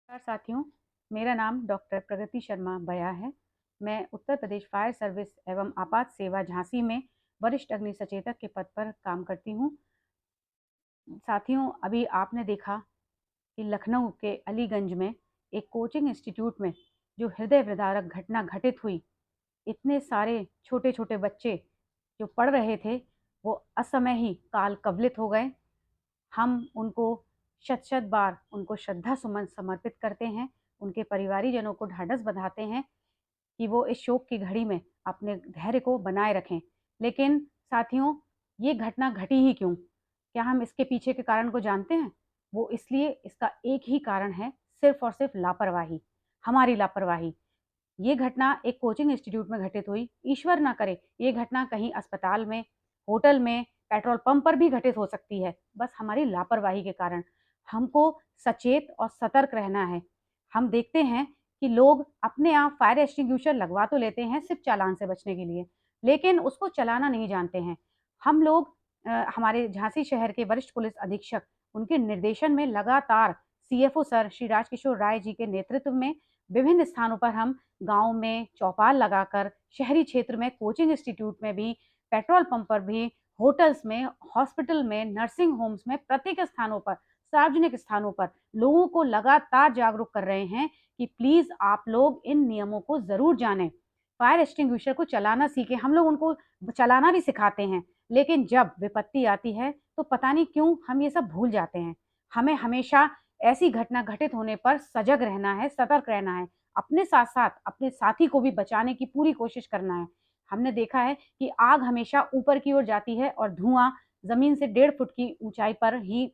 नमस्कार साथियों, मेरा नाम डॉक्टर प्रगति शर्मा बया है। मैं उत्तर प्रदेश फायर सर्विस एवं आपात सेवा झांसी में वरिष्ठ अग्नि सचेतक के पद पर काम करती हूँ। साथियों, अभी आपने देखा कि लखनऊ के अलीगंज में एक कोचिंग इंस्टीट्यूट में जो हृदय विदारक घटना घटित हुई, इतने सारे छोटे छोटे बच्चे जो पढ़ रहे थे वो असमय ही काल कवलित हो गए। हम उनको शत शत बार उनको श्रद्धा सुमन समर्पित करते हैं, उनके परिवारीजनों को ढाढ़स बंधाते हैं कि वो इस शोक की घड़ी में अपने धैर्य को बनाए रखें। लेकिन साथियों, ये घटना घटी ही क्यों? क्या हम इसके पीछे के कारण को जानते हैं? वो इसलिए, इसका एक ही कारण है, सिर्फ और सिर्फ लापरवाही, हमारी लापरवाही। ये घटना एक कोचिंग इंस्टीट्यूट में घटित हुई। ईश्वर ना करे ये घटना कहीं अस्पताल में, होटल में, पेट्रोल पंप पर भी घटित हो सकती है। बस हमारी लापरवाही के कारण हमको सचेत और सतर्क रहना है। हम देखते हैं कि लोग अपने आप फायर एक्सटिंग्विशर लगवा तो लेते हैं सिर्फ चालान से बचने के लिए, लेकिन उसको चलाना नहीं जानते हैं। हम लोग हमारे झांसी शहर के वरिष्ठ पुलिस अधीक्षक, उनके निर्देशन में लगातार सीएफओ सर श्री राजकिशोर राय जी के नेतृत्व में विभिन्न स्थानों पर हम गाँव में चौपाल लगाकर, शहरी क्षेत्र में कोचिंग इंस्टीट्यूट में भी, पेट्रोल पंप पर भी, होटल्स में, हॉस्पिटल में, नर्सिंग होम्स में, प्रत्येक स्थानों पर, सार्वजनिक स्थानों पर लोगों को लगातार जागरूक कर रहे हैं कि प्लीज आप लोग इन नियमों को जरूर जानें, फायर एक्सटिंग्विशर को चलाना सीखें। हम लोग उनको चलाना भी सिखाते हैं, लेकिन जब विपत्ति आती है तो पता नहीं क्यों हम ये सब भूल जाते हैं। हमें हमेशा ऐसी घटना घटित होने पर सजग रहना है, सतर्क रहना है, अपने साथ साथ अपने साथी को भी बचाने की पूरी कोशिश करना है। हमने देखा है कि आग हमेशा ऊपर की ओर जाती है और धुआं जमीन से 1.5 फुट की ऊंचाई पर ही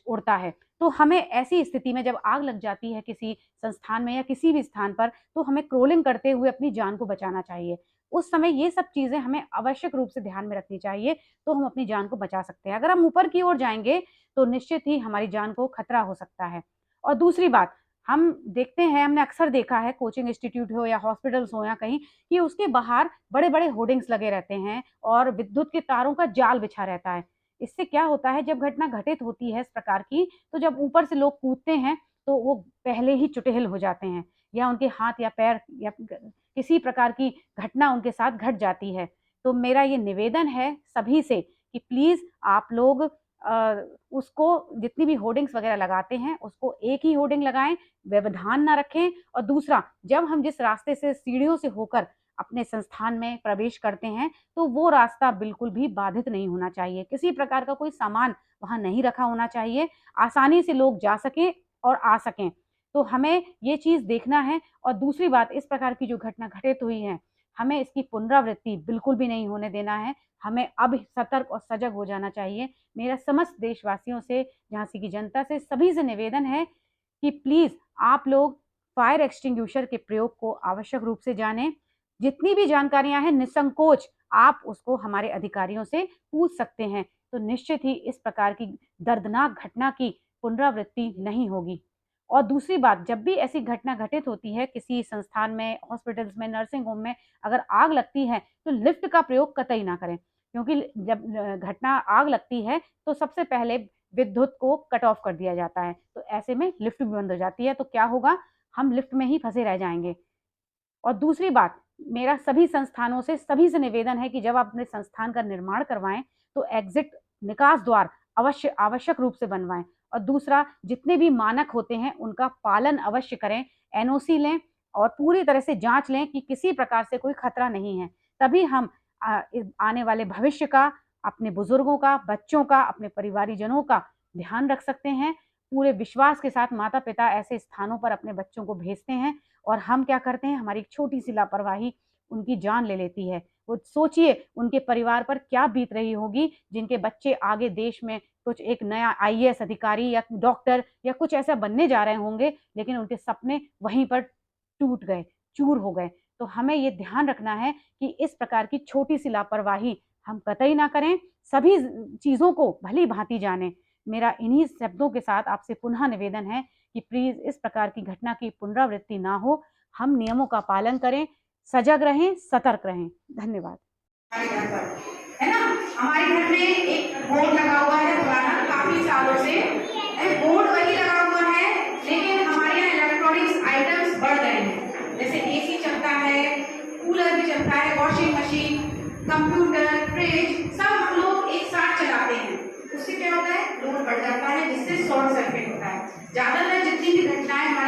उड़ता है। तो हमें ऐसी स्थिति में जब आग लग जाती है किसी संस्थान में या किसी भी स्थान पर, तो हमें क्रोलिंग करते हुए अपनी जान को बचाना चाहिए। उस समय ये सब चीजें हमें आवश्यक रूप से ध्यान में रखनी चाहिए, तो हम अपनी जान को बचा सकते हैं। अगर हम ऊपर की ओर जाएंगे तो निश्चित ही हमारी जान को खतरा हो सकता है। और दूसरी बात, हम देखते हैं, हमने अक्सर देखा है कोचिंग इंस्टीट्यूट हो या हॉस्पिटल्स हो या कहीं, कि उसके बाहर बड़े बड़े होर्डिंग्स लगे रहते हैं और विद्युत के तारों का जाल बिछा रहता है। इससे क्या होता है, जब घटना घटित होती है इस प्रकार की, तो जब ऊपर से लोग कूदते हैं तो वो पहले ही चुटहिल हो जाते हैं, या उनके हाथ या पैर या किसी प्रकार की घटना उनके साथ घट जाती है। तो मेरा ये निवेदन है सभी से कि प्लीज आप लोग उसको, जितनी भी होर्डिंग्स वगैरह लगाते हैं उसको एक ही होर्डिंग लगाएं, व्यवधान ना रखें। और दूसरा, जब हम जिस रास्ते से सीढ़ियों से होकर अपने संस्थान में प्रवेश करते हैं तो वो रास्ता बिल्कुल भी बाधित नहीं होना चाहिए, किसी प्रकार का कोई सामान वहां नहीं रखा होना चाहिए, आसानी से लोग जा सकें और आ सकें। तो हमें ये चीज देखना है। और दूसरी बात, इस प्रकार की जो घटना घटित हुई है, हमें इसकी पुनरावृत्ति बिल्कुल भी नहीं होने देना है। हमें अब सतर्क और सजग हो जाना चाहिए। मेरा समस्त देशवासियों से, झांसी की जनता से, सभी से निवेदन है कि प्लीज आप लोग फायर एक्सटिंग्विशर के प्रयोग को आवश्यक रूप से जानें। जितनी भी जानकारियां हैं, निसंकोच आप उसको हमारे अधिकारियों से पूछ सकते हैं, तो निश्चित ही इस प्रकार की दर्दनाक घटना की पुनरावृत्ति नहीं होगी। और दूसरी बात, जब भी ऐसी घटना घटित होती है किसी संस्थान में, हॉस्पिटल्स में, नर्सिंग होम में, अगर आग लगती है तो लिफ्ट का प्रयोग कतई ना करें, क्योंकि जब घटना आग लगती है तो सबसे पहले विद्युत को कट ऑफ कर दिया जाता है, तो ऐसे में लिफ्ट भी बंद हो जाती है। तो क्या होगा, हम लिफ्ट में ही फंसे रह जाएंगे। और दूसरी बात, मेरा सभी संस्थानों से, सभी से निवेदन है कि जब आप अपने संस्थान का निर्माण करवाएं तो एग्जिट, निकास द्वार अवश्य आवश्यक रूप से बनवाएं। और दूसरा, जितने भी मानक होते हैं उनका पालन अवश्य करें, एनओसी लें और पूरी तरह से जांच लें कि किसी प्रकार से कोई खतरा नहीं है। तभी हम आने वाले भविष्य का, अपने बुजुर्गों का, बच्चों का, अपने परिवारीजनों का ध्यान रख सकते हैं। पूरे विश्वास के साथ माता पिता ऐसे स्थानों पर अपने बच्चों को भेजते हैं, और हम क्या करते हैं, हमारी एक छोटी सी लापरवाही उनकी जान ले लेती है। वो सोचिए उनके परिवार पर क्या बीत रही होगी, जिनके बच्चे आगे देश में कुछ एक नया आईएएस अधिकारी या डॉक्टर या कुछ ऐसा बनने जा रहे होंगे, लेकिन उनके सपने वहीं पर टूट गए, चूर हो गए। तो हमें ये ध्यान रखना है कि इस प्रकार की छोटी सी लापरवाही हम कतई ना करें, सभी चीजों को भली भांति जानें। मेरा इन्हीं शब्दों के साथ आपसे पुनः निवेदन है कि प्लीज इस प्रकार की घटना की पुनरावृत्ति ना हो, हम नियमों का पालन करें, सजग रहें, सतर्क रहें। धन्यवाद। हमारे घर पर है ना, हमारे घर में एक बोर्ड लगा हुआ है पुराना, काफी सालों से बोर्ड वही लगा हुआ है, लेकिन कंप्यूटर, फ्रिज सब हम लोग एक साथ चलाते हैं, उससे क्या होता है, लोड बढ़ जाता है, जिससे शॉर्ट सर्किट होता है। ज़्यादातर जितनी भी घटनाएं हमारे